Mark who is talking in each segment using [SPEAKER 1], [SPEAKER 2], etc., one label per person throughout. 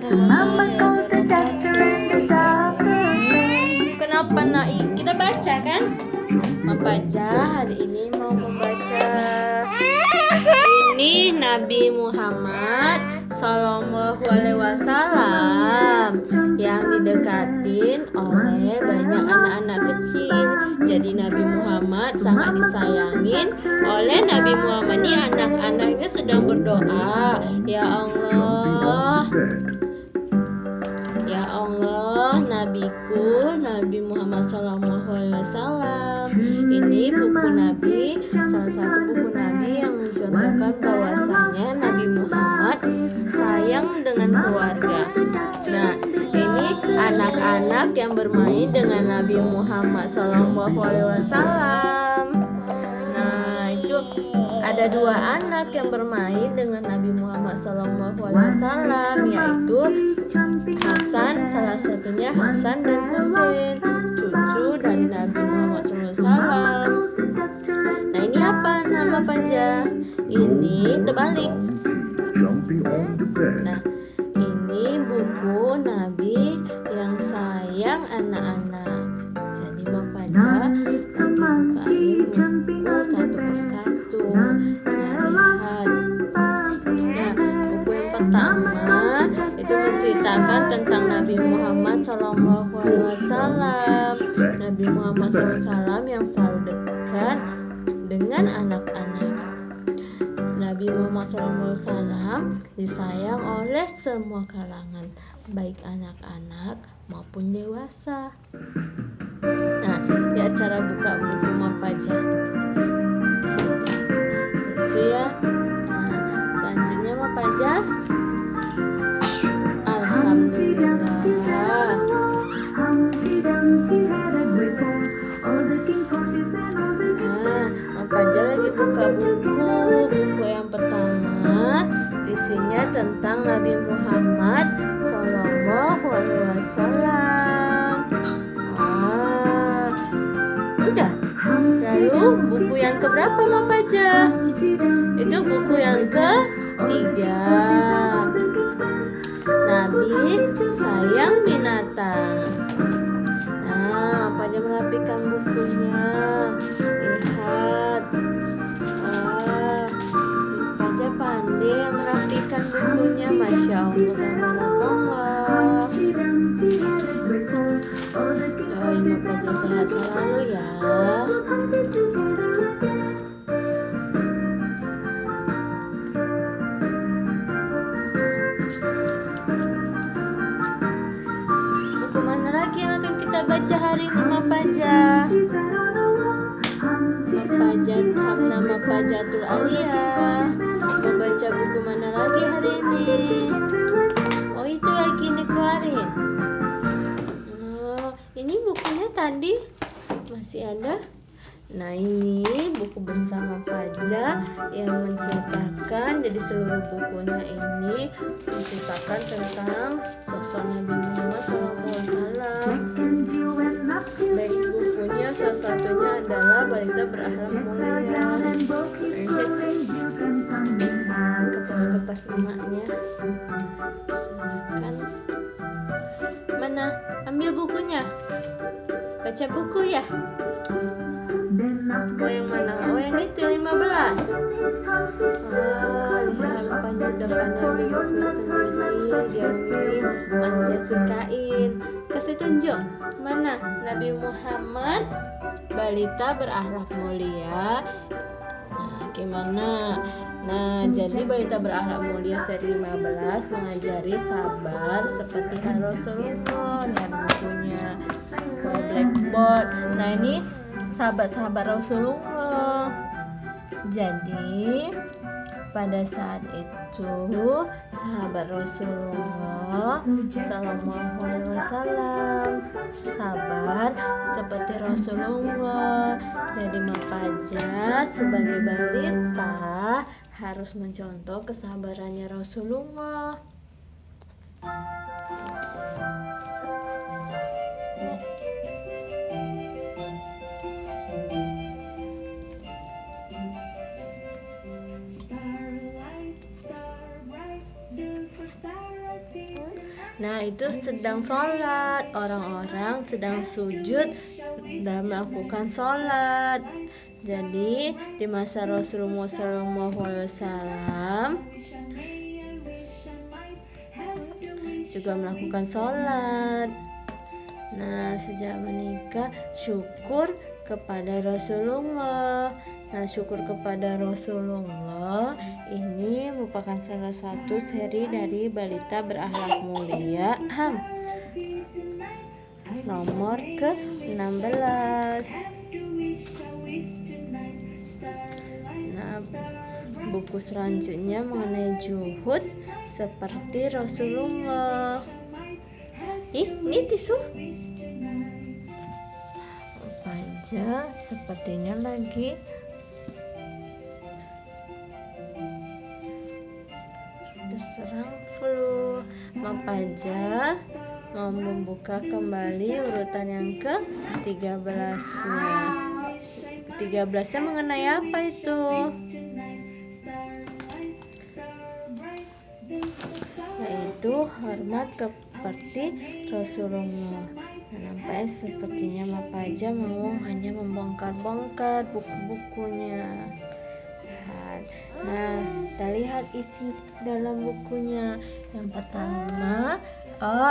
[SPEAKER 1] warahmatullahi wabarakatuh. Kenapa Naik? Kita baca kan? Mapaja hari ini mau membaca ini Nabi Muhammad Sallallahu Alaihi Wasallam yang didekatin oleh banyak anak-anak kecil. Jadi Nabi Muhammad sangat disayangin oleh Nabi Muhammad. Ini anak-anaknya sedang berdoa, ya Allah, ya Allah, Nabiku Nabi Muhammad Sallallahu Alaihi Wasallam. Ini buku Nabi, salah satu buku Nabi yang mencontohkan bahwasanya Nabi Muhammad sayang dengan keluarga. Nah, ini anak-anak yang bermain dengan Nabi Muhammad Sallallahu Alaihi Wasallam. Nah, itu ada dua anak yang bermain dengan Nabi Muhammad Sallallahu Alaihi Wasallam, yaitu Hasan, salah satunya Hasan dan Husain, cucu dari Nabi Muhammad SAW. Nah, ini apa nama Panja? Ini terbalik. Nah, ini buku Nabi yang sayang anak-anak. Jadi Panja lagi bukain buku satu persatu. Nah, lihat. Nah, buku yang pertama itu menceritakan tentang Nabi Muhammad SAW. Nabi Muhammad SAW yang selalu dekat dengan anak-anak. Nabi Muhammad SAW disayang oleh semua kalangan, baik anak-anak maupun dewasa. Nah, ya cara buka buku Mapaja. Lucu ya. Nah, selanjutnya Mapaja. Alhamdulillah. Mapaja lagi buka buku yang pertama, isinya tentang Nabi Muhammad Sallallahu Alaihi Wasallam. Udah. Lalu buku yang keberapa Mapaja? Itu buku yang ketiga. Nabi sayang binatang. Nah, Paja merapikan bukunya. Lihat. Paja pandai merapikan bukunya. Masya Allah, tabarakallah. Doain Paja sehat selalu ya. Yang akan kita baca hari ini Mapaja. Mapaja Hamna Mapajatul Aliyah. Membaca buku mana lagi hari ini? Oh, itu lagi dikeluarin. Oh, ini bukunya tadi masih ada. Nah, ini buku bersama Mapaja yang menceritakan, jadi seluruh bukunya ini menceritakan tentang sosok Nabi Muhammad SAW. Baik bukunya salah satunya adalah Balita Berakhlak Mulia. Kertas-kertas emaknya. Silakan. Mana? Ambil bukunya. Baca buku ya. Oh, yang mana? Oh, yang itu 15. Lihat Paja depan Nabi buku sendiri. Dia memilih mana dia sukain. Kasih tunjuk. Mana? Nabi Muhammad Balita Berakhlak Mulia. Nah, gimana? Nah, jadi Balita Berakhlak Mulia seri 15 mengajari sabar seperti hal Rasulullah. Dan bukunya Blackboard. Nah, ini sahabat-sahabat Rasulullah. Jadi pada saat itu sahabat Rasulullah Sallallahu Alaihi Wasallam sabar seperti Rasulullah. Jadi Mapaja sebagai balita harus mencontoh kesabarannya Rasulullah. Nah, itu sedang sholat, orang-orang sedang sujud dan melakukan sholat. Jadi di masa Rasulullah SAW juga melakukan sholat. Nah, sejak menikah syukur kepada Rasulullah. Nah, syukur kepada Rasulullah ini merupakan salah satu seri dari Balita Berakhlak Mulia nomor ke-16. Nah, buku selanjutnya mengenai zuhud seperti Rasulullah. Ini tisu apa aja sepertinya lagi terserang flu. Mapaja mau membuka kembali urutan yang ke-13-nya. 13-nya mengenai apa itu? Yaitu hormat seperti Rasulullah. Nah, nampaknya sepertinya Mapaja mau hanya membongkar-bongkar buku-bukunya. Nah, kita lihat isi dalam bukunya. Yang pertama,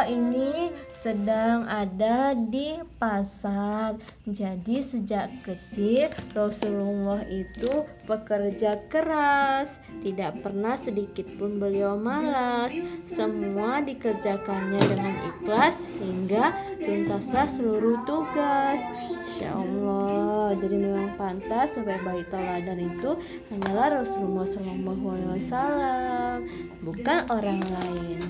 [SPEAKER 1] ini sedang ada di pasar. Jadi sejak kecil Rasulullah itu bekerja keras. Tidak pernah sedikit pun beliau malas. Semua dikerjakannya dengan ikhlas hingga tuntaslah seluruh tugas. Insya Allah. Jadi memang pantas sebagai tauladan itu hanyalah Rasulullah SAW, bukan orang lain.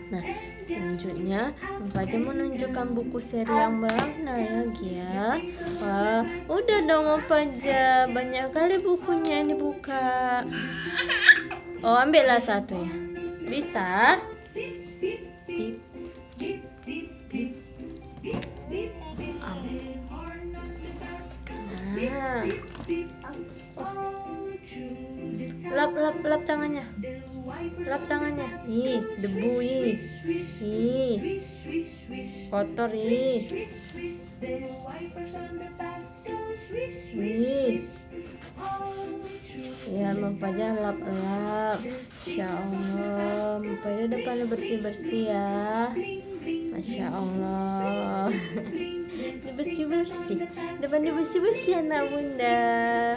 [SPEAKER 1] Nah, selanjutnya Mapaja menunjukkan buku seri yang berwarna lagi ya. Wah, udah dong Mapaja, banyak kali bukunya yang dibuka. Oh, ambillah satu ya. Bisa? Pip. Nah. Lap tangannya. Lap tangannya. Ih, debu ih. Ih. Kotor ih. Ih. Ya, Mapaja lap-lap. Masya Allah. Mapaja depannya bersih-bersih ya. Masya Allah. Ini bersih-bersih. Depannya bersih-bersih anak bunda.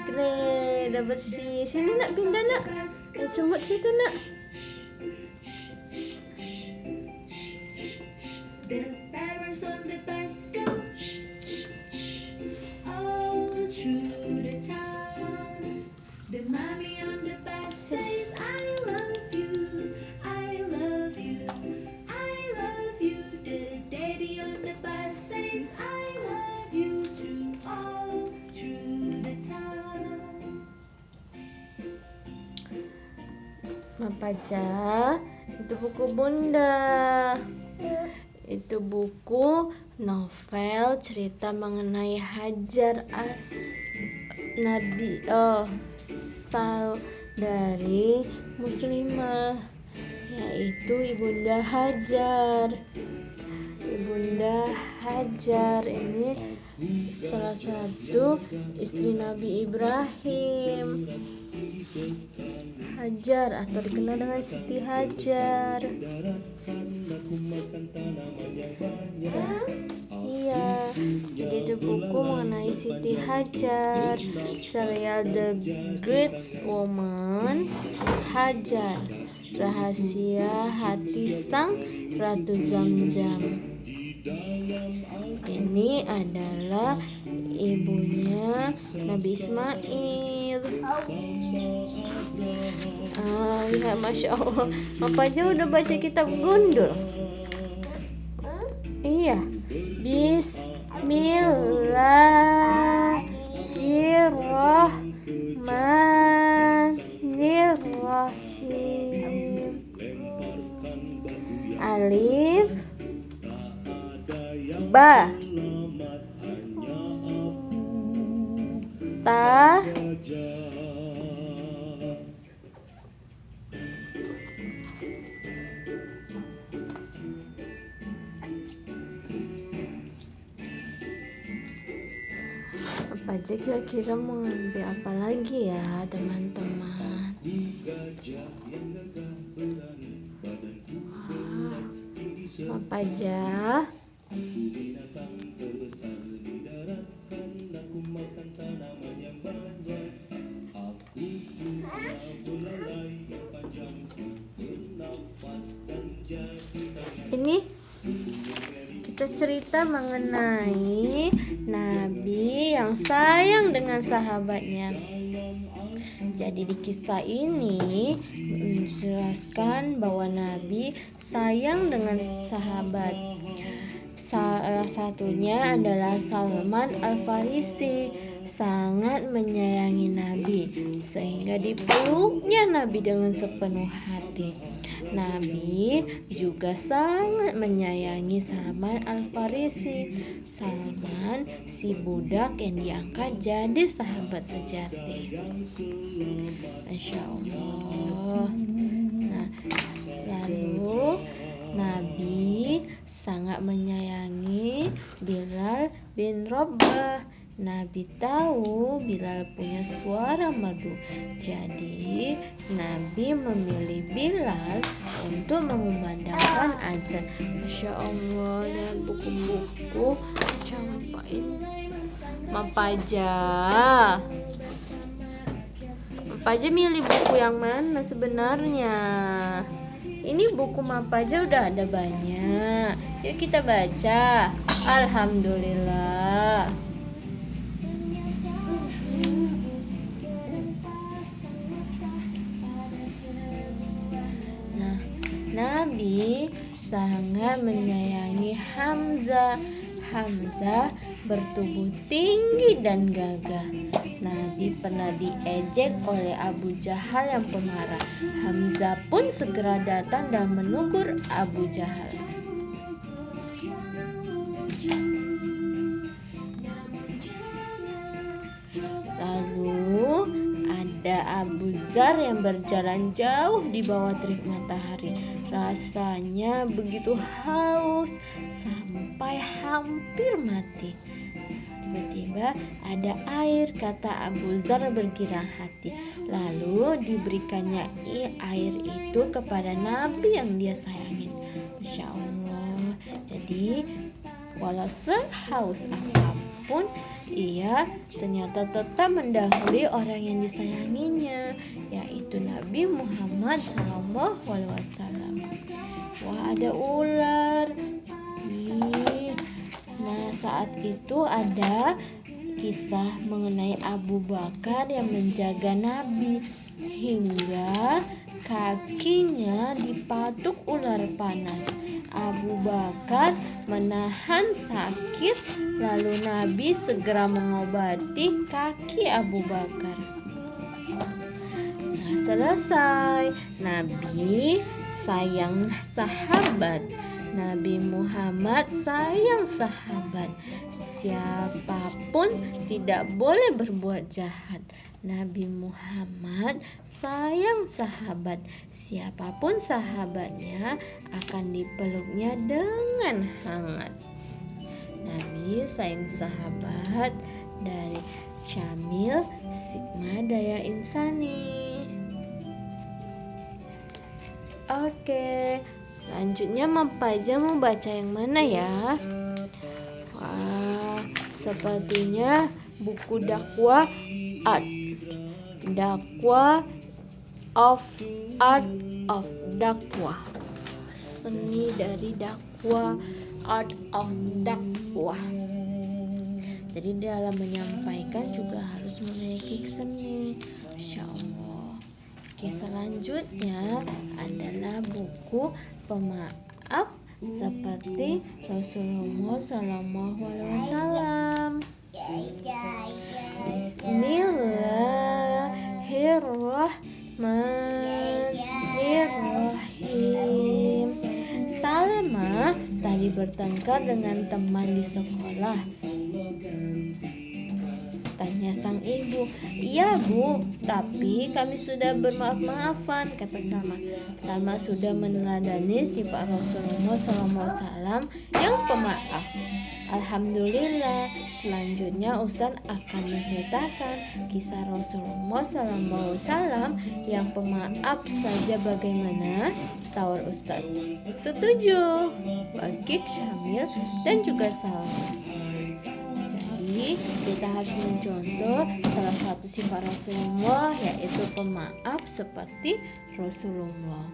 [SPEAKER 1] Keren, udah bersih. Sini nak, pindah nak. Semut situ nak. Mapaja, itu buku bunda. Itu buku novel cerita mengenai Hajar Nabi saudari muslimah, yaitu Ibunda Hajar. Ibunda Hajar ini salah satu istri Nabi Ibrahim. Hajar atau dikenal dengan Siti Hajar. Iya, jadi itu buku mengenai Siti Hajar. Serial The Great Woman, Hajar, Rahasia Hati Sang Ratu Zamzam. Ini adalah ibunya Nabi Ismail. Ya, Masya Allah. Mapaja udah baca kitab gundul. Iya. Bismillahirrahmanirrahim. Alif Ba Ta Paja kira-kira mau ngambil apa lagi ya teman-teman? Paja. Ini kita cerita mengenai Nabi yang sayang dengan sahabatnya. Jadi di kisah ini menjelaskan bahwa Nabi sayang dengan sahabat. Salah satunya adalah Salman Al-Farisi, sangat menyayangi Nabi sehingga dipeluknya Nabi dengan sepenuh hati. Nabi juga sangat menyayangi Salman Al-Farisi. Salman si budak yang diangkat jadi sahabat sejati. Masya Allah. Nah, lalu Nabi sangat menyayangi Bilal bin Rabah. Nabi tahu Bilal punya suara merdu. Jadi Nabi memilih Bilal untuk mengumandangkan azan. Masya Allah, lihat buku-buku. Jangan lupain Mapaja. Mapaja milih buku yang mana sebenarnya? Ini buku Mapaja udah ada banyak. Yuk kita baca. Alhamdulillah. Nah, Nabi sangat menyayangi Hamzah. Hamzah bertubuh tinggi dan gagah. Nabi pernah diejek oleh Abu Jahal yang pemarah. Hamzah pun segera datang dan menegur Abu Jahal. Lalu ada Abu Dzar yang berjalan jauh di bawah terik matahari. Rasanya begitu haus sampai hampir mati. Tiba-tiba ada air, kata Abu Dzar bergirang hati. Lalu diberikannya air itu kepada Nabi yang dia sayangin. Masya Allah. Jadi walau sehaus apapun, ia ternyata tetap mendahului orang yang disayanginya, yaitu Nabi Muhammad SAW. Wah, ada ular. Nah, saat itu ada kisah mengenai Abu Bakar yang menjaga Nabi hingga kakinya dipatuk ular panas. Abu Bakar menahan sakit, lalu Nabi segera mengobati kaki Abu Bakar. Nah, selesai. Nabi sayang sahabat. Nabi Muhammad sayang sahabat. Siapapun tidak boleh berbuat jahat. Nabi Muhammad sayang sahabat. Siapapun sahabatnya akan dipeluknya dengan hangat. Nabi sayang sahabat dari Syamil Sigma Daya Insani. Oke, lanjutnya Mapaja mau baca yang mana ya? Wah, sepertinya buku dakwah Art of Dakwah. Seni dari dakwah, Art of Dakwah. Jadi dalam menyampaikan juga harus memiliki seni. Masya Allah. Oke, selanjutnya adalah buku pemaaf seperti Rasulullah SAW. Bismillahirrahmanirrahim. Salma tadi bertengkar dengan teman di sekolah. Tanya sang ibu. Iya bu, tapi kami sudah bermaaf-maafan, kata Salma. Salma sudah meneladani sifat Rasulullah SAW yang pemaaf. Alhamdulillah, selanjutnya Ustaz akan menceritakan kisah Rasulullah SAW yang pemaaf saja bagaimana? Tawar Ustaz. Setuju, Wakik, Syamil, dan juga Salma. Jadi kita harus mencontoh salah satu sifat Rasulullah, yaitu pemaaf seperti Rasulullah.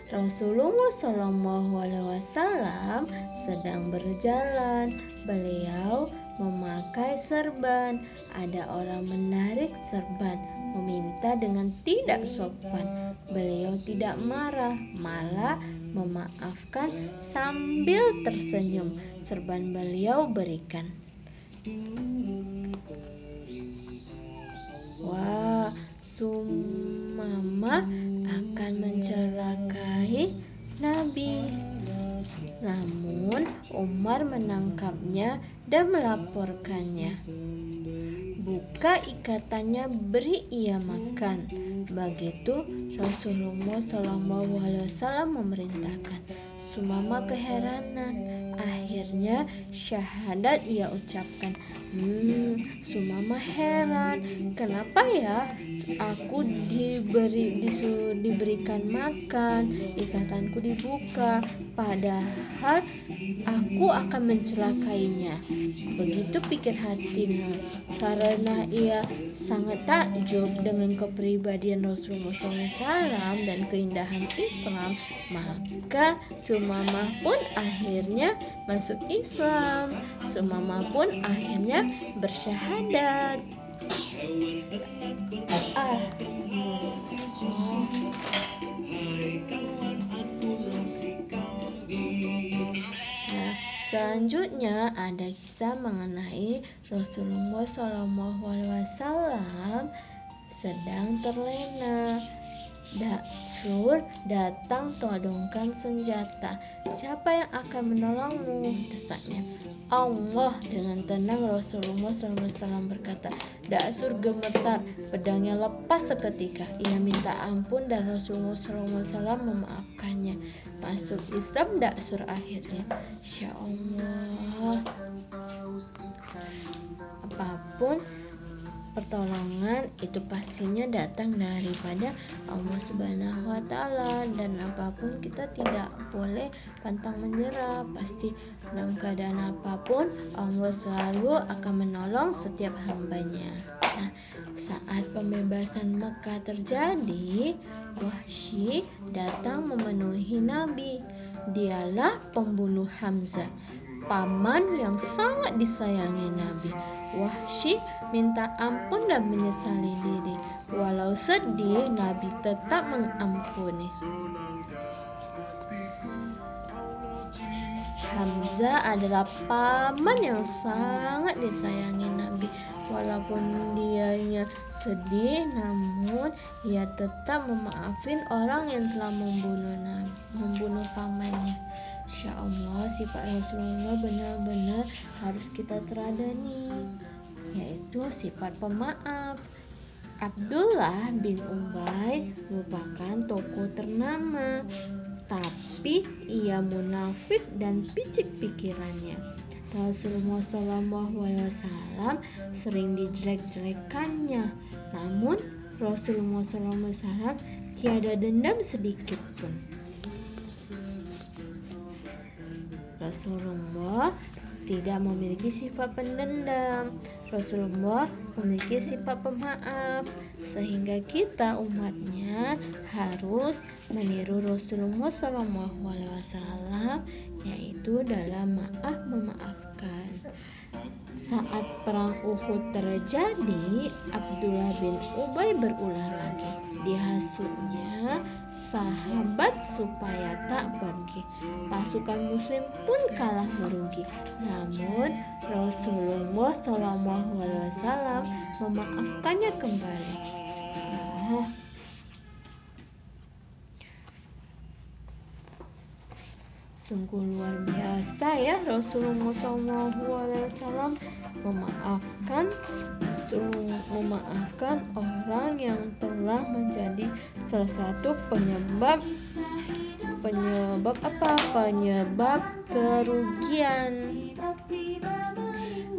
[SPEAKER 1] Rasulullah SAW sedang berjalan. Beliau memakai serban. Ada orang menarik serban, meminta dengan tidak sopan. Beliau tidak marah, malah memaafkan sambil tersenyum. Serban beliau berikan. Wah, Sumamah akan mencelakai Nabi. Namun Umar menangkapnya dan melaporkannya. Buka ikatannya, beri ia makan. Begitu Rasulullah SAW memerintahkan. Sumamah keheranan. Akhirnya syahadat ia ucapkan. Sumamah heran, kenapa ya aku diberikan makan, ikatanku dibuka, padahal aku akan mencelakainya. Begitu pikir hatinya, karena ia sangat takjub dengan kepribadian Rasulullah SAW dan keindahan Islam, maka Sumamah pun akhirnya masuk Islam. Sumamah pun akhirnya bersyahadat. Selanjutnya ada kisah mengenai Rasulullah SAW sedang terlena. Daksur datang todongkan senjata. Siapa yang akan menolongmu? Desaknya. Allah. Dengan tenang Rasulullah SAW berkata. Daksur gemetar, pedangnya lepas seketika. Ia minta ampun dan Rasulullah SAW memaafkannya. Masuk Islam Daksur akhirnya. Insya Allah. Apapun pertolongan itu pastinya datang daripada Allah Subhanahu wa Ta'ala, dan apapun kita tidak boleh pantang menyerah. Pasti dalam keadaan apapun Allah selalu akan menolong setiap hambanya. Nah, saat pembebasan Mekah terjadi, Wahsy datang memenuhi Nabi. Dialah pembunuh Hamzah, paman yang sangat disayangi Nabi. Wahsy minta ampun dan menyesali diri. Walau sedih, Nabi tetap mengampuni. Hamzah adalah paman yang sangat disayangi Nabi. Walaupun dianya sedih, namun ia tetap memaafin orang yang telah membunuh pamannya. Insya Allah sifat Rasulullah benar-benar harus kita teladani, yaitu sifat pemaaf. Abdullah bin Ubay merupakan tokoh ternama, tapi ia munafik dan picik pikirannya. Rasulullah SAW sering dijelek-jelekannya, namun Rasulullah SAW tiada dendam sedikit pun. Rasulullah tidak memiliki sifat pendendam. Rasulullah memiliki sifat pemaaf, sehingga kita umatnya harus meniru Rasulullah SAW, yaitu dalam maaf memaafkan. Saat perang Uhud terjadi, Abdullah bin Ubay berulah lagi. Dihasutnya sahabat supaya tak pergi. Pasukan muslim pun kalah merugi. Namun Rasulullah SAW memaafkannya kembali. Sungguh luar biasa ya Rasulullah SAW memaafkan orang yang telah menjadi salah satu penyebab Penyebab apa? Penyebab kerugian.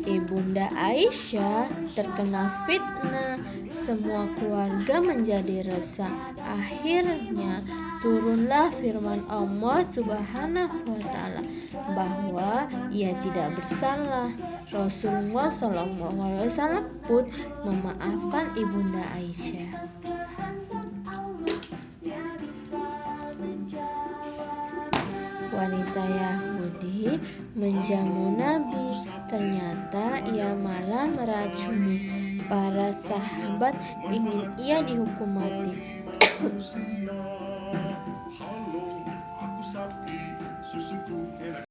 [SPEAKER 1] Ibunda Aisyah terkena fitnah, semua keluarga menjadi resah. Akhirnya turunlah firman Allah Subhanahu wa taala bahwa ia tidak bersalah. Rasulullah SAW pun memaafkan Ibunda Aisyah. Wanita Yahudi menjamu Nabi. Ternyata ia malah meracuni para sahabat, ingin ia dihukum mati.